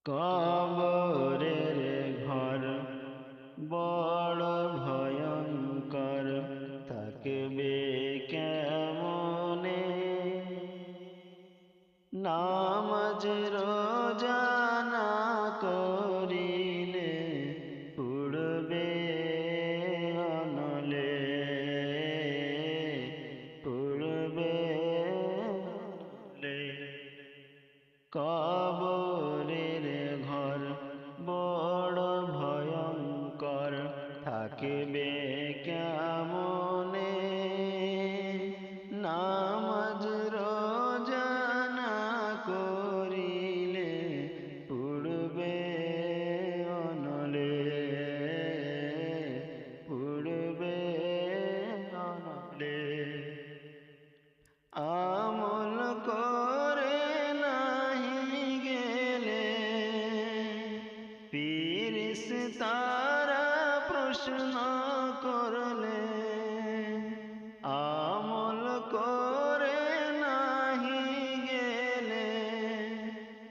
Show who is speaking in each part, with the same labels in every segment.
Speaker 1: কবরের ঘর বড় ভয়ঙ্কর, থাকবে কেমনে? নামাজ রোজা না করিলে পুড়বে অনলে, পুড়বে অনলে। কবরের ঘর বড় ভয়ঙ্কর, থাকিবে কেমনে? নামাজ রোজা না করিলে পুড়বে অনলে, পুড়বে অনলে। আমল করে নাহি গেলে ফিরিস্তারা প্রশ্ন করলে, আমল করে নাহি গেলে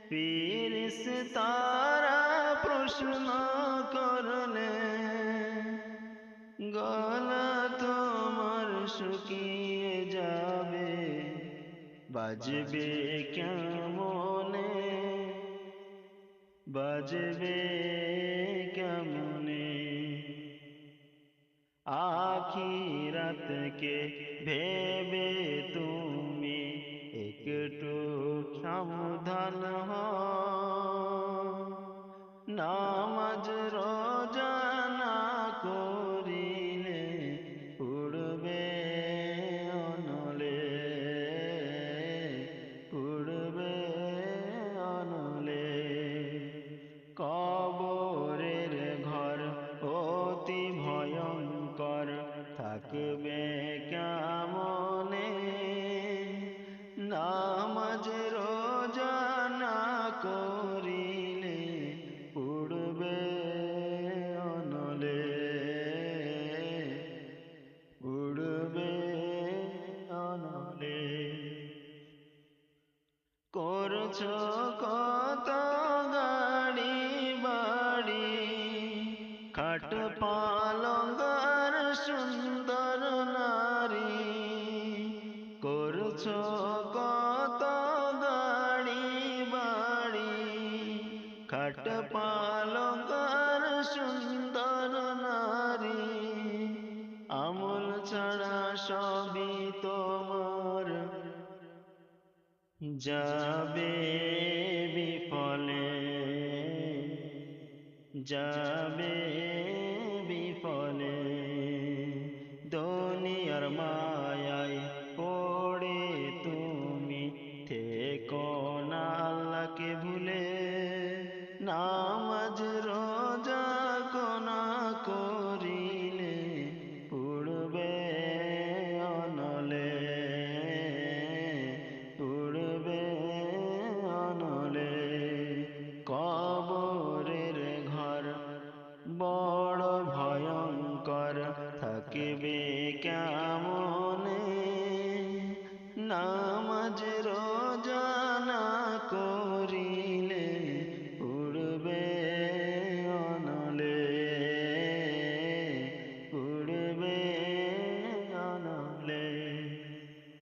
Speaker 1: ফিরিস্তারা প্রশ্ন করলে, গলা তোমার শুকিয়ে যাবে, বাজবে কেমনে? বাজবে কেমনে? আখিরাতকে ভেবে তুমি একটু সাবধান হও। নামাজ রোজা না করিলে পুড়বে অনলে, পুড়বে অনলে। কবরের ঘর অতি ভয়ঙ্কর, থাকবে কেমনে? নামাজ রোজা না করিলে পুড়বে অনলে, পুড়বে অনলে। করছো কত গাড়ি বাড়ি, খাট পালঙ্ক আর সুন্দর নারী। করছো কত গাড়ি বাড়ি, খাট পালঙ্ক আর সুন্দর নারী। আমল ছাড়া সবই তোমার যাবে বিফলে, যাবে বিফলে। দুনিয়ার মায়ায় পড়ে তুমি থেকো না আল্লাহকে ভুলে। নামাজ রোজা কোনা করিলে পুড়বে অনলে, পুড়বে অনলে। কবরের ঘর বড় ভয়ঙ্কর, থাকিবে কেমনে? নামাজ রোজা